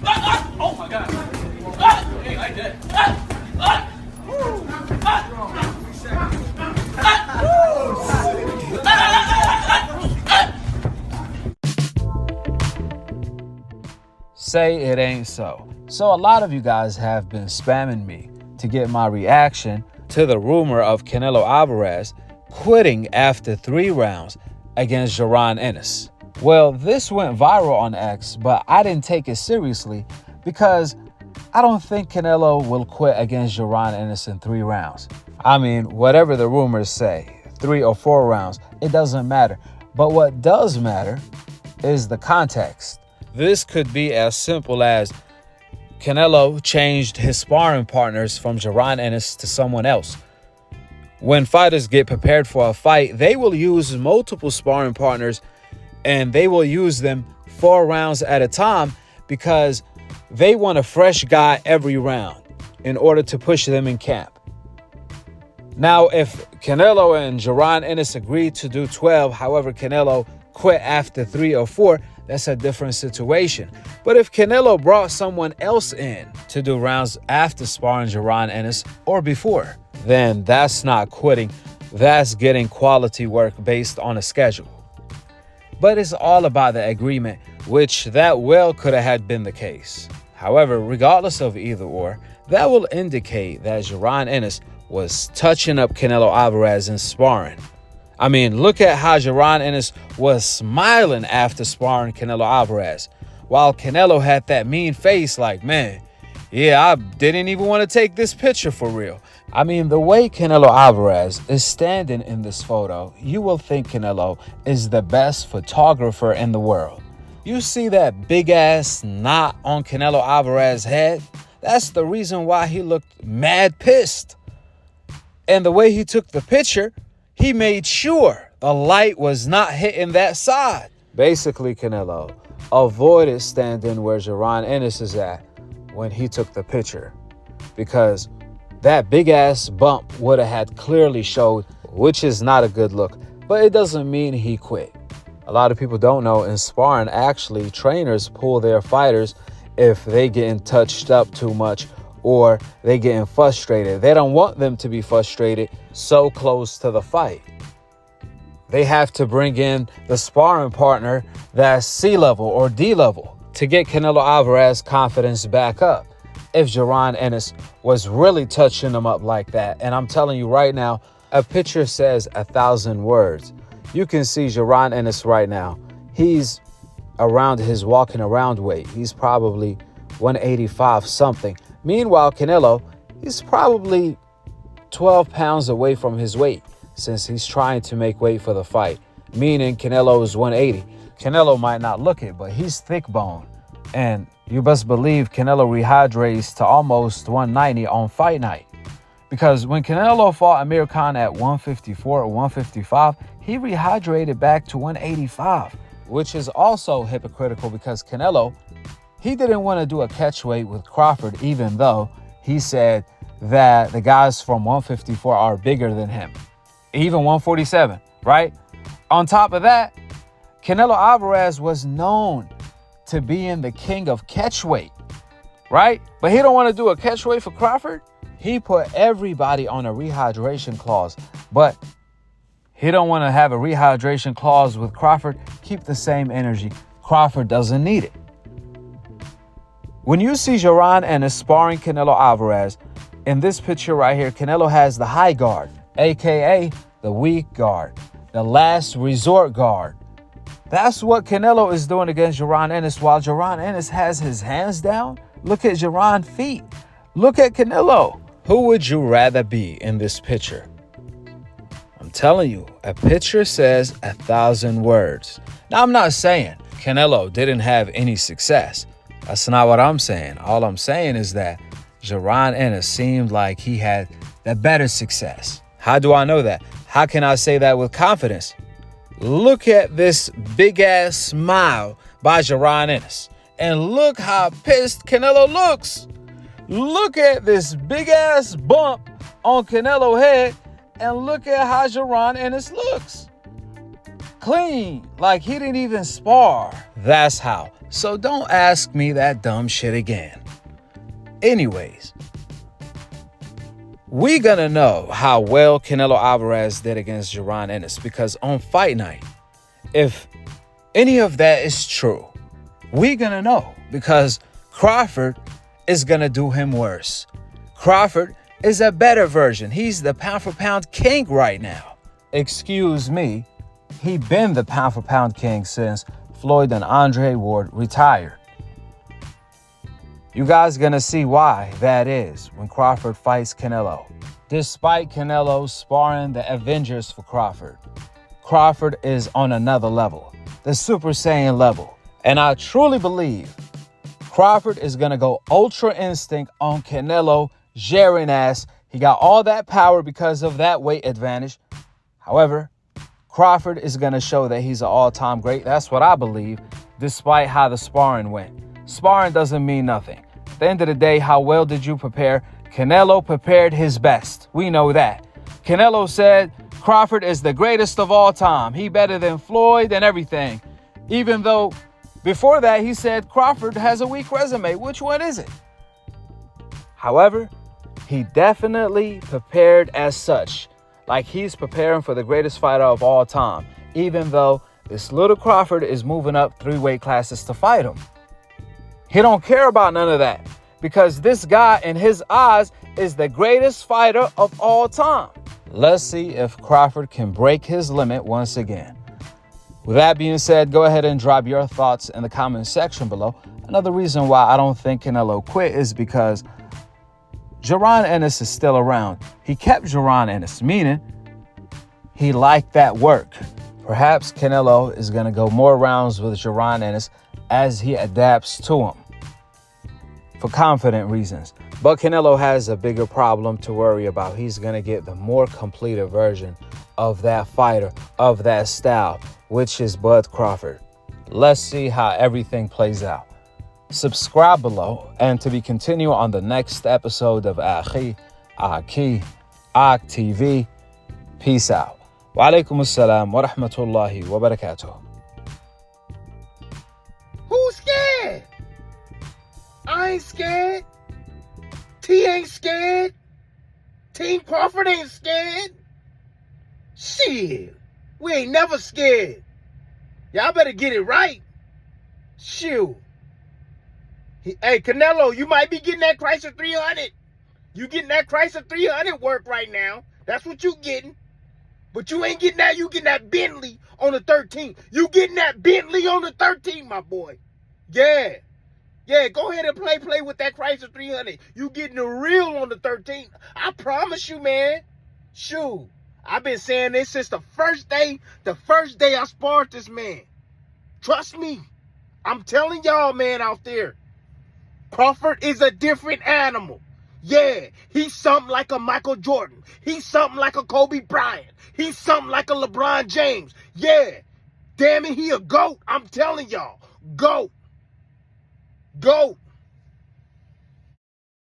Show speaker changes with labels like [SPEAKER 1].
[SPEAKER 1] Oh my God. Hey, like that.
[SPEAKER 2] Say it ain't so. So a lot of you guys have been spamming me to get my reaction to the rumor of Canelo Alvarez quitting after 3 rounds against Jaron Ennis. Well, this went viral on X, but I didn't take it seriously because I don't think Canelo will quit against Jaron Ennis in 3 rounds. I mean, whatever the rumors say, 3 or 4 rounds, it doesn't matter. But what does matter is the context. This could be as simple as Canelo changed his sparring partners from Jaron Ennis to someone else. When fighters get prepared for a fight, they will use multiple sparring partners and they will use them 4 rounds at a time because they want a fresh guy every round in order to push them in camp. Now, if Canelo and Jaron Ennis agreed to do 12, however, Canelo quit after 3 or 4, that's a different situation. But if Canelo brought someone else in to do rounds after sparring Jaron Ennis or before, then that's not quitting. That's getting quality work based on a schedule. But it's all about the agreement, which that well could have had been the case. However, regardless of either or, that will indicate that Jaron Ennis was touching up Canelo Alvarez in sparring. I mean, look at how Jaron Ennis was smiling after sparring Canelo Alvarez, while Canelo had that mean face like, man, yeah, I didn't even want to take this picture for real. I mean, the way Canelo Alvarez is standing in this photo, you will think Canelo is the best photographer in the world. You see that big-ass knot on Canelo Alvarez's head? That's the reason why he looked mad pissed. And the way he took the picture, he made sure the light was not hitting that side. Basically, Canelo avoided standing where Jaron Ennis is at when he took the picture because that big-ass bump would have had clearly showed, which is not a good look, but it doesn't mean he quit. A lot of people don't know in sparring, actually, trainers pull their fighters if they getting touched up too much or they getting frustrated. They don't want them to be frustrated so close to the fight. They have to bring in the sparring partner that's C level or D level to get Canelo Alvarez's confidence back up. If Jaron Ennis was really touching him up like that, and I'm telling you right now, a picture says 1,000 words. You can see Jaron Ennis right now. He's around his walking around weight. He's probably 185 something. Meanwhile, Canelo, he's probably 12 pounds away from his weight since he's trying to make weight for the fight, meaning Canelo is 180. Canelo might not look it, but he's thick bone. And you best believe Canelo rehydrates to almost 190 on fight night. Because when Canelo fought Amir Khan at 154 or 155, he rehydrated back to 185, which is also hypocritical because Canelo, he didn't want to do a catchweight with Crawford, even though he said that the guys from 154 are bigger than him. Even 147, right? On top of that, Canelo Alvarez was known to being the king of catchweight, right? But he don't want to do a catchweight for Crawford. He put everybody on a rehydration clause, but he don't want to have a rehydration clause with Crawford. Keep the same energy. Crawford doesn't need it. When you see Jaron Ennis sparring Canelo Alvarez, in this picture right here, Canelo has the high guard, aka the weak guard, the last resort guard. That's what Canelo is doing against Jaron Ennis, while Jaron Ennis has his hands down. Look at Jaron's feet. Look at Canelo. Who would you rather be in this picture? I'm telling you, a picture says 1,000 words. Now, I'm not saying Canelo didn't have any success. That's not what I'm saying. All I'm saying is that Jaron Ennis seemed like he had the better success. How do I know that? How can I say that with confidence? Look at this big-ass smile by Jaron Ennis. And look how pissed Canelo looks. Look at this big-ass bump on Canelo's head. And look at how Jaron Ennis looks. Clean, like he didn't even spar. That's how So don't ask me that dumb shit again. Anyways, we gonna know how well Canelo Alvarez did against Jaron Ennis, because on fight night, if any of that is true, we gonna know, because Crawford is gonna do him worse. Crawford is a better version. He's the pound for pound king right now. Excuse me, he been the pound for pound king since Floyd and Andre Ward retired. You guys gonna see why that is when Crawford fights Canelo. Despite Canelo sparring the Avengers for Crawford, Crawford is on another level, the Super Saiyan level. And I truly believe Crawford is gonna go Ultra Instinct on Canelo, Jaron ass. He got all that power because of that weight advantage. However, Crawford is gonna show that he's an all-time great. That's what I believe, despite how the sparring went. Sparring doesn't mean nothing. At the end of the day, how well did you prepare? Canelo prepared his best. We know that. Canelo said Crawford is the greatest of all time. He better than Floyd and everything. Even though before that he said Crawford has a weak resume. Which one is it? However, he definitely prepared as such. Like he's preparing for the greatest fighter of all time. Even though this little Crawford is moving up 3 weight classes to fight him. He don't care about none of that, because this guy in his eyes is the greatest fighter of all time. Let's see if Crawford can break his limit once again. With that being said, go ahead and drop your thoughts in the comment section below. Another reason why I don't think Canelo quit is because Jaron Ennis is still around. He kept Jaron Ennis, meaning he liked that work. Perhaps Canelo is going to go more rounds with Jaron Ennis as he adapts to him for confident reasons. But Canelo has a bigger problem to worry about. He's going to get the more completed version of that fighter, of that style, which is Bud Crawford. Let's see how everything plays out. Subscribe below, and to be continued on the next episode of Akhi, Akhi TV. Peace out. Wa alaikum assalam wa rahmatullahi wa barakatuh.
[SPEAKER 3] Who's scared? I ain't scared. T ain't scared. Team Crawford ain't scared. Shit, we ain't never scared. Y'all better get it right. Shoot. Hey, Canelo, you might be getting that Chrysler 300. You getting that Chrysler 300 work right now. That's what you getting. But you ain't getting that. You getting that Bentley on the 13th. You getting that Bentley on the 13th, my boy. Yeah. Yeah, go ahead and play with that Chrysler 300. You getting the real on the 13th. I promise you, man. Shoot. I've been saying this since the first day I sparred this man. Trust me. I'm telling y'all, man, out there. Crawford is a different animal. Yeah, he's something like a Michael Jordan. He's something like a Kobe Bryant. He's something like a LeBron James. Yeah, damn it, he a GOAT. I'm telling y'all, GOAT. GOAT.